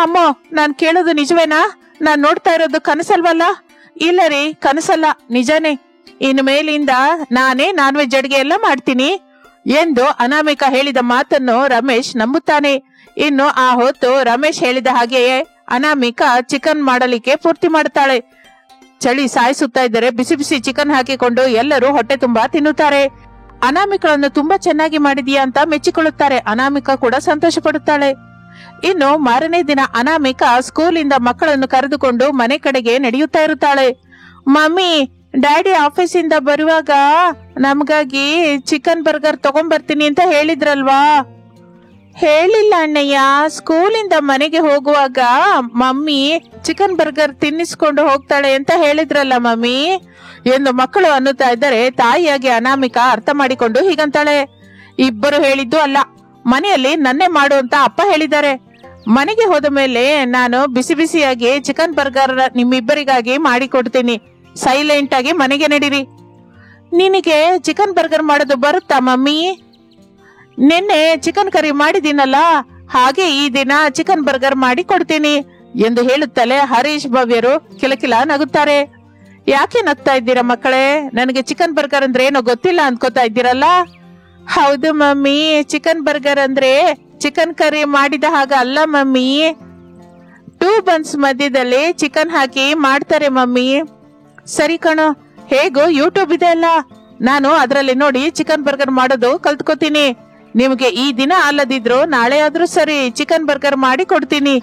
ಅಮ್ಮ, ನಾನ್ ಕೇಳೋದು ನಿಜವೇನಾ? ನಾನ್ ನೋಡ್ತಾ ಇರೋದು ಕನಸಲ್ವಲ್ಲ? ಇಲ್ಲ ರೀ, ಕನಸಲ್ಲ, ನಿಜಾನೇ. ಇನ್ನು ಮೇಲಿಂದ ನಾನೇ ನಾನ್ ವೆಜ್ ಅಡಿಗೆ ಎಲ್ಲ ಮಾಡ್ತೀನಿ ಎಂದು ಅನಾಮಿಕಾ ಹೇಳಿದ ಮಾತನ್ನು ರಮೇಶ್ ನಂಬುತ್ತಾನೆ. ಇನ್ನು ಆ ಹೊತ್ತು ರಮೇಶ್ ಹೇಳಿದ ಹಾಗೆಯೇ ಅನಾಮಿಕಾ ಚಿಕನ್ ಮಾಡಲಿಕ್ಕೆ ಪೂರ್ತಿ ಮಾಡ್ತಾಳೆ. ಚಳಿ ಸಾಯಿಸುತ್ತಾ ಇದ್ದರೆ ಬಿಸಿ ಬಿಸಿ ಚಿಕನ್ ಹಾಕಿಕೊಂಡು ಎಲ್ಲರೂ ಹೊಟ್ಟೆ ತುಂಬಾ ತಿನ್ನುತ್ತಾರೆ. ಅನಾಮಿಕಳನ್ನು ತುಂಬಾ ಚೆನ್ನಾಗಿ ಮಾಡಿದೀಯಾ ಅಂತ ಮೆಚ್ಚಿಕೊಳ್ಳುತ್ತಾರೆ. ಅನಾಮಿಕಾ ಕೂಡ ಸಂತೋಷ ಪಡುತ್ತಾಳೆ. ಇನ್ನು ಮಾರನೇ ದಿನ ಅನಾಮಿಕಾ ಸ್ಕೂಲಿಂದ ಮಕ್ಕಳನ್ನು ಕರೆದುಕೊಂಡು ಮನೆ ಕಡೆಗೆ ನಡೆಯುತ್ತಾ ಇರುತ್ತಾಳೆ. ಮಮ್ಮಿ, ಡ್ಯಾಡಿ ಆಫೀಸಿಂದ ಬರುವಾಗ ನಮ್ಗಾಗಿ ಚಿಕನ್ ಬರ್ಗರ್ ತಗೊಂಡ್ಬರ್ತೀನಿ ಅಂತ ಹೇಳಿದ್ರಲ್ವಾ? ಹೇಳಿಲ್ಲ ಅಣ್ಣಯ್ಯ, ಸ್ಕೂಲಿಂದ ಮನೆಗೆ ಹೋಗುವಾಗ ಮಮ್ಮಿ ಚಿಕನ್ ಬರ್ಗರ್ ತಿನ್ನಿಸ್ಕೊಂಡು ಹೋಗ್ತಾಳೆ ಅಂತ ಹೇಳಿದ್ರಲ್ಲ ಮಮ್ಮಿ ಎಂದು ಮಕ್ಕಳು ಅನ್ನುತ್ತಾ ಇದ್ದರೆ ತಾಯಿಯಾಗಿ ಅನಾಮಿಕಾ ಅರ್ಥ ಮಾಡಿಕೊಂಡು ಹೀಗಂತಾಳೆ. ಇಬ್ಬರು ಹೇಳಿದ್ದು ಅಲ್ಲ, ಮನೆಯಲ್ಲಿ ನನ್ನೇ ಮಾಡು ಅಂತ ಅಪ್ಪ ಹೇಳಿದ್ದಾರೆ. ಮನೆಗೆ ಹೋದ ಮೇಲೆ ನಾನು ಬಿಸಿ ಬಿಸಿಯಾಗಿ ಚಿಕನ್ ಬರ್ಗರ್ ನಿಮ್ಮಿಬ್ಬರಿಗಾಗಿ ಮಾಡಿಕೊಡ್ತೀನಿ. ಸೈಲೆಂಟ್ ಆಗಿ ಮನೆಗೆ ನಡೀರಿ. ನಿನಗೆ ಚಿಕನ್ ಬರ್ಗರ್ ಮಾಡೋದು ಬರುತ್ತಾ ಮಮ್ಮಿ? ನಿನ್ನೆ ಚಿಕನ್ ಕರಿ ಮಾಡಿದೀನಲ್ಲ, ಹಾಗೆ ಈ ದಿನ ಚಿಕನ್ ಬರ್ಗರ್ ಮಾಡಿ ಕೊಡ್ತೀನಿ ಎಂದು ಹೇಳುತ್ತಲೇ ಹರೀಶ್ ಭವ್ಯರು ಕಿಲಕಿಲ ನಗುತ್ತಾರೆ. ಯಾಕೆ ನಗ್ತಾ ಇದ್ದೀರಾ ಮಕ್ಕಳೇ? ನನಗೆ ಚಿಕನ್ ಬರ್ಗರ್ ಅಂದ್ರೆ ಏನೋ ಗೊತ್ತಿಲ್ಲ ಅನ್ಕೋತಾ ಇದ್ದೀರಲ್ಲ? ಹೌದು ಮಮ್ಮಿ, ಚಿಕನ್ ಬರ್ಗರ್ ಅಂದ್ರೆ ಚಿಕನ್ ಕರಿ ಮಾಡಿದ ಹಾಗ ಅಲ್ಲ ಮಮ್ಮಿ. 2 ಬನ್ಸ್ ಮಧ್ಯದಲ್ಲಿ ಚಿಕನ್ ಹಾಕಿ ಮಾಡ್ತಾರೆ ಮಮ್ಮಿ. ಸರಿ ಕಣೋ, ಹೇಗೋ ಯೂಟ್ಯೂಬ್ ಇದೆ ಅಲ್ಲ, ನಾನು ಅದರಲ್ಲಿ ನೋಡಿ ಚಿಕನ್ ಬರ್ಗರ್ ಮಾಡೋದು ಕಲ್ತ್ಕೋತೀನಿ. ನಿಮ್ಗೆ ಈ ದಿನ ಅಲ್ಲದಿದ್ರು ನಾಳೆ ಆದ್ರೂ ಸರಿ ಚಿಕನ್ ಬರ್ಗರ್ ಮಾಡಿ ಕೊಡ್ತೀನಿ.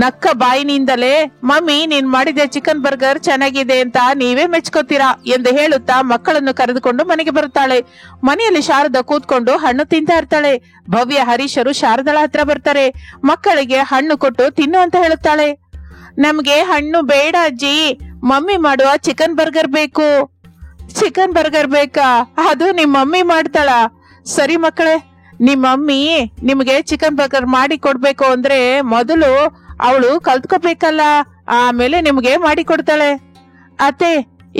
ನಕ್ಕ ಬಾಯಿನಿಂದಲೇ ಮಮ್ಮಿ ನೀನ್ ಮಾಡಿದ ಚಿಕನ್ ಬರ್ಗರ್ ಚೆನ್ನಾಗಿದೆ ಅಂತ ನೀವೇ ಮೆಚ್ಕೋತೀರಾ ಎಂದು ಹೇಳುತ್ತಾ ಮಕ್ಕಳನ್ನು ಕರೆದುಕೊಂಡು ಮನೆಗೆ ಬರುತ್ತಾಳೆ. ಮನೆಯಲ್ಲಿ ಶಾರದಾ ಕೂತ್ಕೊಂಡು ಹಣ್ಣು ತಿಂತಾ ಇರ್ತಾಳೆ. ಭವ್ಯ, ಹರೀಶರು ಶಾರದಳ ಹತ್ರ ಬರ್ತಾರೆ. ಮಕ್ಕಳಿಗೆ ಹಣ್ಣು ಕೊಟ್ಟು ತಿನ್ನು ಅಂತ ಹೇಳುತ್ತಾಳೆ. ನಮ್ಗೆ ಹಣ್ಣು ಬೇಡ ಅಜ್ಜಿ, ಮಮ್ಮಿ ಮಾಡುವ ಚಿಕನ್ ಬರ್ಗರ್ ಬೇಕು. ಚಿಕನ್ ಬರ್ಗರ್ ಬೇಕಾ? ಅದು ನಿಮ್ಮ ಮಮ್ಮಿ ಮಾಡ್ತಾಳ? ಸರಿ ಮಕ್ಕಳೇ, ನಿಮ್ಮ ಮಮ್ಮಿ ನಿಮ್ಗೆ ಚಿಕನ್ ಬರ್ಗರ್ ಮಾಡಿ ಕೊಡ್ಬೇಕು ಅಂದ್ರೆ ಮೊದಲು ಅವಳು ಕಲ್ತ್ಕೋಬೇಕಲ್ಲ, ಆಮೇಲೆ ನಿಮ್ಗೆ ಮಾಡಿ ಕೊಡ್ತಾಳೆ. ಅತ್ತೆ,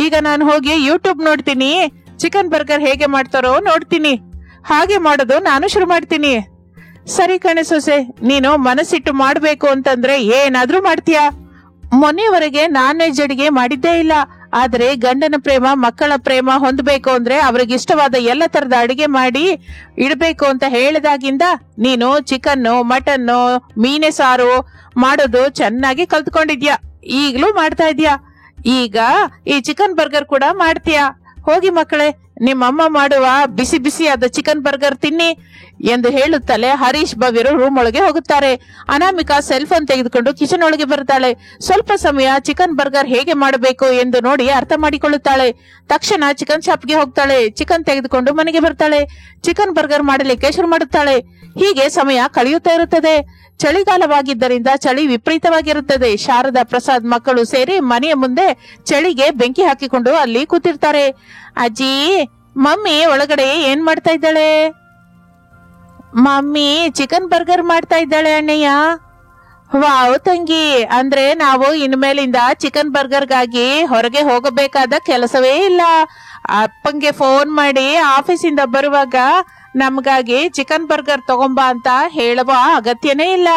ಈಗ ನಾನು ಹೋಗಿ ಯೂಟ್ಯೂಬ್ ನೋಡ್ತೀನಿ, ಚಿಕನ್ ಬರ್ಗರ್ ಹೇಗೆ ಮಾಡ್ತಾರೋ ನೋಡ್ತೀನಿ, ಹಾಗೆ ಮಾಡೋದು ನಾನು ಶುರು ಮಾಡ್ತೀನಿ. ಸರಿ ಕಣೆ ಸೊಸೆ, ನೀನು ಮನಸ್ಸಿಟ್ಟು ಮಾಡ್ಬೇಕು ಅಂತಂದ್ರೆ ಏನಾದ್ರೂ ಮಾಡ್ತೀಯಾ? ಮೊನ್ನೆವರೆಗೆ ನಾನ್ ವೆಜ್ ಅಡಿಗೆ ಮಾಡಿದ್ದೇ ಇಲ್ಲ, ಆದ್ರೆ ಗಂಡನ ಪ್ರೇಮ ಮಕ್ಕಳ ಪ್ರೇಮ ಹೊಂದಬೇಕು ಅಂದ್ರೆ ಅವ್ರಿಗೆ ಇಷ್ಟವಾದ ಎಲ್ಲ ತರದ ಅಡಿಗೆ ಮಾಡಿ ಇಡ್ಬೇಕು ಅಂತ ಹೇಳಿದಾಗಿಂದ ನೀನು ಚಿಕನ್ನು, ಮಟನ್ನು, ಮೀನೆ ಸಾರು ಮಾಡೋದು ಚೆನ್ನಾಗಿ ಕಲ್ತ್ಕೊಂಡಿದ್ಯಾ. ಈಗ್ಲೂ ಮಾಡ್ತಾ ಇದ್ಯಾ. ಈಗ ಈ ಚಿಕನ್ ಬರ್ಗರ್ ಕೂಡ ಮಾಡ್ತೀಯಾ. ಹೋಗಿ ಮಕ್ಕಳೇ, ನಿಮ್ಮಮ್ಮ ಮಾಡುವ ಬಿಸಿ ಬಿಸಿಯಾದ ಚಿಕನ್ ಬರ್ಗರ್ ತಿನ್ನಿ ಎಂದು ಹೇಳುತ್ತಲೇ ಹರೀಶ್ ಭವ್ಯರು ರೂಮ್ ಒಳಗೆ ಹೋಗುತ್ತಾರೆ. ಅನಾಮಿಕಾ ಸೆಲ್ ಫೋನ್ ತೆಗೆದುಕೊಂಡು ಕಿಚನ್ ಒಳಗೆ ಬರ್ತಾಳೆ. ಸ್ವಲ್ಪ ಸಮಯ ಚಿಕನ್ ಬರ್ಗರ್ ಹೇಗೆ ಮಾಡಬೇಕು ಎಂದು ನೋಡಿ ಅರ್ಥ ಮಾಡಿಕೊಳ್ಳುತ್ತಾಳೆ. ತಕ್ಷಣ ಚಿಕನ್ ಶಾಪ್ಗೆ ಹೋಗ್ತಾಳೆ. ಚಿಕನ್ ತೆಗೆದುಕೊಂಡು ಮನೆಗೆ ಬರ್ತಾಳೆ. ಚಿಕನ್ ಬರ್ಗರ್ ಮಾಡಲಿಕ್ಕೆ ಶುರು ಮಾಡುತ್ತಾಳೆ. ಹೀಗೆ ಸಮಯ ಕಳೆಯುತ್ತಾ ಇರುತ್ತದೆ. ಚಳಿಗಾಲವಾಗಿದ್ದರಿಂದ ಚಳಿ ವಿಪರೀತವಾಗಿರುತ್ತದೆ. ಶಾರದಾ ಪ್ರಸಾದ್ ಮಕ್ಕಳು ಸೇರಿ ಮನೆಯ ಮುಂದೆ ಚಳಿಗೆ ಬೆಂಕಿ ಹಾಕಿಕೊಂಡು ಅಲ್ಲಿ ಕೂತಿರ್ತಾರೆ. ಅಜ್ಜಿ, ಮಮ್ಮಿ ಒಳಗಡೆ ಏನ್ ಮಾಡ್ತಾ ಇದ್ದಾಳೆ? ಮಮ್ಮಿ ಚಿಕನ್ ಬರ್ಗರ್ ಮಾಡ್ತಾ ಇದ್ದಾಳೆ ಅಣ್ಣಯ್ಯ. ವಾವ್ ತಂಗಿ, ಅಂದ್ರೆ ನಾವು ಇನ್ಮೇಲಿಂದ ಚಿಕನ್ ಬರ್ಗರ್ಗಾಗಿ ಹೊರಗೆ ಹೋಗಬೇಕಾದ ಕೆಲಸವೇ ಇಲ್ಲ. ಅಪ್ಪಂಗೆ ಫೋನ್ ಮಾಡಿ ಆಫೀಸಿಂದ ಬರುವಾಗ ನಮ್ಗಾಗಿ ಚಿಕನ್ ಬರ್ಗರ್ ತಗೊಂಬಾ ಅಂತ ಹೇಳುವ ಅಗತ್ಯನೇ ಇಲ್ಲ.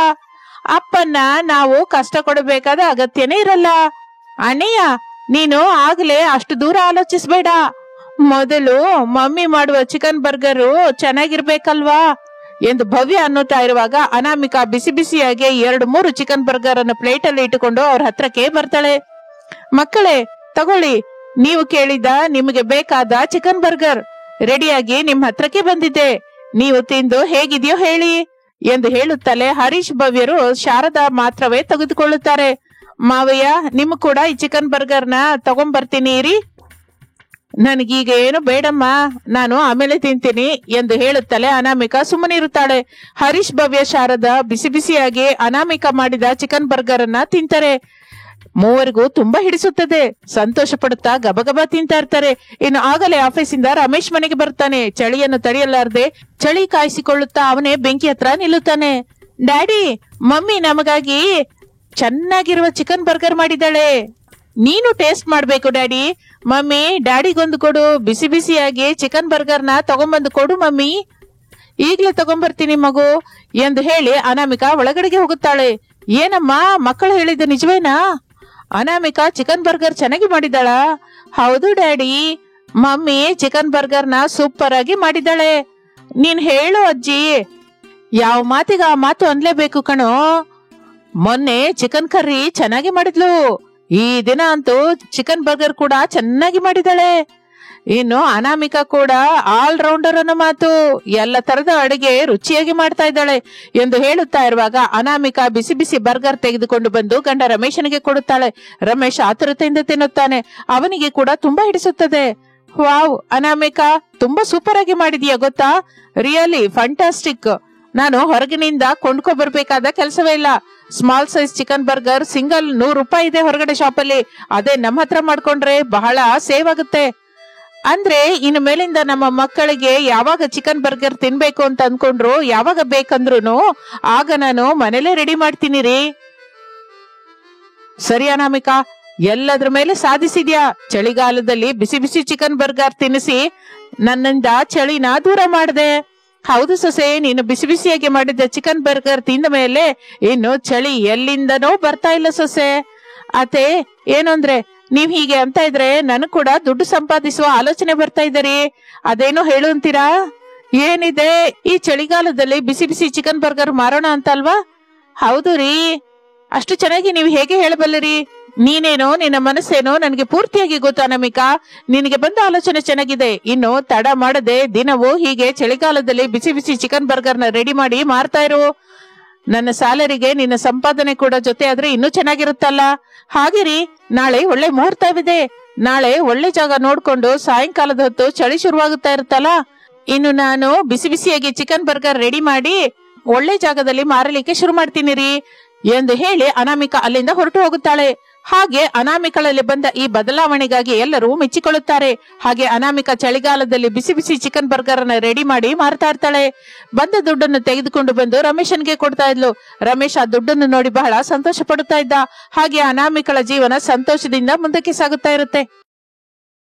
ಅಪ್ಪನ್ನ ನಾವು ಕಷ್ಟ ಕೊಡಬೇಕಾದ ಅಗತ್ಯನೇ ಇರಲ್ಲ. ಅಣ್ಣಯ್ಯ, ನೀನು ಆಗ್ಲೇ ಅಷ್ಟು ದೂರ ಆಲೋಚಿಸ್ಬೇಡ. ಮೊದಲು ಮಮ್ಮಿ ಮಾಡುವ ಚಿಕನ್ ಬರ್ಗರು ಚೆನ್ನಾಗಿರ್ಬೇಕಲ್ವಾ ಎಂದು ಭವ್ಯ ಅನ್ನುತ್ತಾ ಇರುವಾಗ ಅನಾಮಿಕಾ ಬಿಸಿ ಬಿಸಿಯಾಗಿ 2-3 ಚಿಕನ್ ಬರ್ಗರ್ ಅನ್ನು ಪ್ಲೇಟ್ ಅಲ್ಲಿ ಇಟ್ಟುಕೊಂಡು ಅವ್ರ ಹತ್ರಕ್ಕೆ ಬರ್ತಾಳೆ. ಮಕ್ಕಳೇ, ತಗೊಳ್ಳಿ, ನೀವು ಕೇಳಿದ ನಿಮಗೆ ಬೇಕಾದ ಚಿಕನ್ ಬರ್ಗರ್ ರೆಡಿಯಾಗಿ ನಿಮ್ ಹತ್ರಕ್ಕೆ ಬಂದಿದೆ. ನೀವು ತಿಂದು ಹೇಗಿದೆಯೋ ಹೇಳಿ ಎಂದು ಹೇಳುತ್ತಲೇ ಹರೀಶ್ ಭವ್ಯರು ಶಾರದಾ ಮಾತ್ರವೇ ತೆಗೆದುಕೊಳ್ಳುತ್ತಾರೆ. ಮಾವಯ್ಯ, ನಿಮ್ ಕೂಡ ಈ ಚಿಕನ್ ಬರ್ಗರ್ನ ತಗೊಂಡ್ಬರ್ತೀನಿ ಇರಿ. ನನಗೀಗ ಏನು ಬೇಡಮ್ಮ, ನಾನು ಆಮೇಲೆ ತಿಂತೀನಿ ಎಂದು ಹೇಳುತ್ತಲೇ ಅನಾಮಿಕಾ ಸುಮ್ಮನಿರುತ್ತಾಳೆ. ಹರೀಶ್ ಭವ್ಯ ಶಾರದಾ ಬಿಸಿ ಬಿಸಿಯಾಗಿ ಅನಾಮಿಕಾ ಮಾಡಿದ ಚಿಕನ್ ಬರ್ಗರ್ ಅನ್ನ ತಿಂತಾರೆ. ಮೂವರಿಗೂ ತುಂಬಾ ಹಿಡಿಸುತ್ತದೆ. ಸಂತೋಷ ಪಡುತ್ತಾ ಗಬಗಬ ತಿಂತಾ ಇರ್ತಾರೆ. ಇನ್ನು ಆಗಲೇ ಆಫೀಸಿಂದ ರಮೇಶ್ ಮನೆಗೆ ಬರ್ತಾನೆ. ಚಳಿಯನ್ನು ತಡೆಯಲಾರದೆ ಚಳಿ ಕಾಯಿಸಿಕೊಳ್ಳುತ್ತಾ ಅವನೇ ಬೆಂಕಿ ಹತ್ರ ನಿಲ್ಲುತ್ತಾನೆ. ಡ್ಯಾಡಿ, ಮಮ್ಮಿ ನಮಗಾಗಿ ಚೆನ್ನಾಗಿರುವ ಚಿಕನ್ ಬರ್ಗರ್ ಮಾಡಿದ್ದಾಳೆ, ನೀನು ಟೇಸ್ಟ್ ಮಾಡ್ಬೇಕು ಡ್ಯಾಡಿ. ಮಮ್ಮಿ, ಡ್ಯಾಡಿಗೊಂದು ಕೊಡು, ಬಿಸಿ ಬಿಸಿಯಾಗಿ ಚಿಕನ್ ಬರ್ಗರ್ನ ತಗೊಂಬಂದು ಕೊಡು ಮಮ್ಮಿ. ಈಗ್ಲೇ ತಗೊಂಬರ್ತೀನಿ ಮಗು ಎಂದು ಹೇಳಿ ಅನಾಮಿಕಾ ಒಳಗಡೆಗೆ ಹೋಗುತ್ತಾಳೆ. ಏನಮ್ಮ, ಮಕ್ಕಳು ಹೇಳಿದ್ದು ನಿಜವೇನಾ? ಅನಾಮಿಕಾ ಚಿಕನ್ ಬರ್ಗರ್ ಚೆನ್ನಾಗಿ ಮಾಡಿದಾಳ? ಹೌದು ಡ್ಯಾಡಿ, ಮಮ್ಮಿ ಚಿಕನ್ ಬರ್ಗರ್ನ ಸೂಪರ್ ಆಗಿ ಮಾಡಿದಾಳೆ. ನೀನ್ ಹೇಳು ಅಜ್ಜಿ. ಯಾವ ಮಾತಿಗ ಆ ಮಾತು ಅನ್ಲೇಬೇಕು ಕಣೋ. ಮೊನ್ನೆ ಚಿಕನ್ ಕರ್ರಿ ಚೆನ್ನಾಗಿ ಮಾಡಿದ್ಲು, ಈ ದಿನ ಅಂತೂ ಚಿಕನ್ ಬರ್ಗರ್ ಕೂಡ ಚೆನ್ನಾಗಿ ಮಾಡಿದಾಳೆ. ಇನ್ನು ಅನಾಮಿಕಾ ಕೂಡ ಆಲ್ ರೌಂಡರ್ ಅನ್ನೋ ಮಾತು, ಎಲ್ಲ ತರದ ಅಡಿಗೆ ರುಚಿಯಾಗಿ ಮಾಡ್ತಾ ಇದ್ದಾಳೆ ಎಂದು ಹೇಳುತ್ತಾ ಇರುವಾಗ ಅನಾಮಿಕಾ ಬಿಸಿ ಬಿಸಿ ಬರ್ಗರ್ ತೆಗೆದುಕೊಂಡು ಬಂದು ಗಂಡ ರಮೇಶನಿಗೆ ಕೊಡುತ್ತಾಳೆ. ರಮೇಶ್ ಆತುರತೆಯಿಂದ ತಿನ್ನುತ್ತಾನೆ. ಅವನಿಗೆ ಕೂಡ ತುಂಬಾ ಹಿಡಿಸುತ್ತದೆ. ವಾವ್ ಅನಾಮಿಕಾ, ತುಂಬಾ ಸೂಪರ್ ಆಗಿ ಮಾಡಿದೀಯ ಗೊತ್ತಾ, ರಿಯಲಿ ಫ್ಯಾಂಟಾಸ್ಟಿಕ್. ನಾನು ಹೊರಗಿನಿಂದ ಕೊಂಡ್ಕೊ ಬರ್ಬೇಕಾದ ಕೆಲಸವೇ ಇಲ್ಲ. Small size chicken burger single 100 ರೂಪಾಯಿ ಇದೆ ಹೊರಗಡೆ ಶಾಪಲ್ಲಿ. ಅದೇ ನಮ್ಮ ಹತ್ರ ಮಾಡ್ಕೊಂಡ್ರೆ ಬಹಳ ಸೇವ್ ಆಗುತ್ತೆ. ಅಂದ್ರೆ ಇನ್ನು ಮೇಲಿಂದ ನಮ್ಮ ಮಕ್ಕಳಿಗೆ ಯಾವಾಗ ಚಿಕನ್ ಬರ್ಗರ್ ತಿನ್ಬೇಕು ಅಂತ ಅನ್ಕೊಂಡ್ರು, ಯಾವಾಗ ಬೇಕಂದ್ರು ಆಗ ನಾನು ಮನೇಲೆ ರೆಡಿ ಮಾಡ್ತೀನಿ ರೀ. ಸರಿ ಅನಾಮಿಕಾ, ಎಲ್ಲದ್ರ ಮೇಲೆ ಸಾಧಿಸಿದ್ಯಾ. ಚಳಿಗಾಲದಲ್ಲಿ ಬಿಸಿ ಬಿಸಿ ಚಿಕನ್ ಬರ್ಗರ್ ತಿನ್ನಿಸಿ ನನ್ನಿಂದ ಚಳಿನ ದೂರ ಮಾಡಿದೆ. ಹೌದು ಸೊಸೆ, ನೀನು ಬಿಸಿ ಬಿಸಿಯಾಗಿ ಮಾಡಿದ ಚಿಕನ್ ಬರ್ಗರ್ ತಿಂದ ಮೇಲೆ ಇನ್ನು ಚಳಿ ಎಲ್ಲಿಂದನೋ ಬರ್ತಾ ಇಲ್ಲ ಸೊಸೆ. ಅತ್ತೆ, ಏನು ಅಂದ್ರೆ ನೀವ್ ಹೀಗೆ ಅಂತ ಇದ್ರೆ ನನಗ್ ಕೂಡ ದುಡ್ಡು ಸಂಪಾದಿಸುವ ಆಲೋಚನೆ ಬರ್ತಾ ಇದ್ದೀರಿ. ಅದೇನೋ ಹೇಳು ಅಂತೀರಾ? ಏನಿದೆ, ಈ ಚಳಿಗಾಲದಲ್ಲಿ ಬಿಸಿ ಬಿಸಿ ಚಿಕನ್ ಬರ್ಗರ್ ಮಾರೋಣ ಅಂತ ಅಲ್ವಾ? ಹೌದು ರೀ. ಅಷ್ಟು ಚೆನ್ನಾಗಿ ನೀವು ಹೇಗೆ ಹೇಳಬಲ್ಲರಿ? ನೀನೇನೋ, ನಿನ್ನ ಮನಸ್ಸೇನೋ ನನಗೆ ಪೂರ್ತಿಯಾಗಿ ಗೊತ್ತು ಅನಾಮಿಕಾ. ನಿನಗೆ ಬಂದ ಆಲೋಚನೆ ಚೆನ್ನಾಗಿದೆ. ಇನ್ನು ತಡ ಮಾಡದೆ ದಿನವೂ ಹೀಗೆ ಚಳಿಗಾಲದಲ್ಲಿ ಬಿಸಿ ಬಿಸಿ ಚಿಕನ್ ಬರ್ಗರ್ನ ರೆಡಿ ಮಾಡಿ ಮಾರ್ತಾ ಇರು. ನನ್ನ ಸ್ಯಾಲರಿಗೆ ನಿನ್ನ ಸಂಪಾದನೆ ಕೂಡ ಜೊತೆ ಆದ್ರೆ ಇನ್ನೂ ಚೆನ್ನಾಗಿರುತ್ತಲ್ಲ. ಹಾಗೆ ರೀ, ನಾಳೆ ಒಳ್ಳೆ ಮುಹೂರ್ತವಿದೆ. ನಾಳೆ ಒಳ್ಳೆ ಜಾಗ ನೋಡ್ಕೊಂಡು ಸಾಯಂಕಾಲದ ಹೊತ್ತು ಚಳಿ ಶುರುವಾಗುತ್ತಾ ಇರುತ್ತಲ್ಲ, ಇನ್ನು ನಾನು ಬಿಸಿ ಬಿಸಿಯಾಗಿ ಚಿಕನ್ ಬರ್ಗರ್ ರೆಡಿ ಮಾಡಿ ಒಳ್ಳೆ ಜಾಗದಲ್ಲಿ ಮಾರಲಿಕ್ಕೆ ಶುರು ಮಾಡ್ತೀನಿ ರೀ ಎಂದು ಹೇಳಿ ಅನಾಮಿಕಾ ಅಲ್ಲಿಂದ ಹೊರಟು ಹೋಗುತ್ತಾಳೆ. ಹಾಗೆ ಅನಾಮಿಕಳಲ್ಲಿ ಬಂದ ಈ ಬದಲಾವಣೆಗಾಗಿ ಎಲ್ಲರೂ ಮೆಚ್ಚಿಕೊಳ್ಳುತ್ತಾರೆ. ಹಾಗೆ ಅನಾಮಿಕ ಚಳಿಗಾಲದಲ್ಲಿ ಬಿಸಿ ಬಿಸಿ ಚಿಕನ್ ಬರ್ಗರ್ ಅನ್ನ ರೆಡಿ ಮಾಡಿ ಮಾರ್ತಾ ಇರ್ತಾಳೆ. ಬಂದ ದುಡ್ಡನ್ನು ತೆಗೆದುಕೊಂಡು ಬಂದು ರಮೇಶನ್ಗೆ ಕೊಡ್ತಾ ಇದ್ಲು. ರಮೇಶ್ ಆ ದುಡ್ಡನ್ನು ನೋಡಿ ಬಹಳ ಸಂತೋಷ ಪಡುತ್ತಾ ಇದ್ದ. ಹಾಗೆ ಅನಾಮಿಕಳ ಜೀವನ ಸಂತೋಷದಿಂದ ಮುಂದಕ್ಕೆ ಸಾಗುತ್ತಾ ಇರುತ್ತೆ.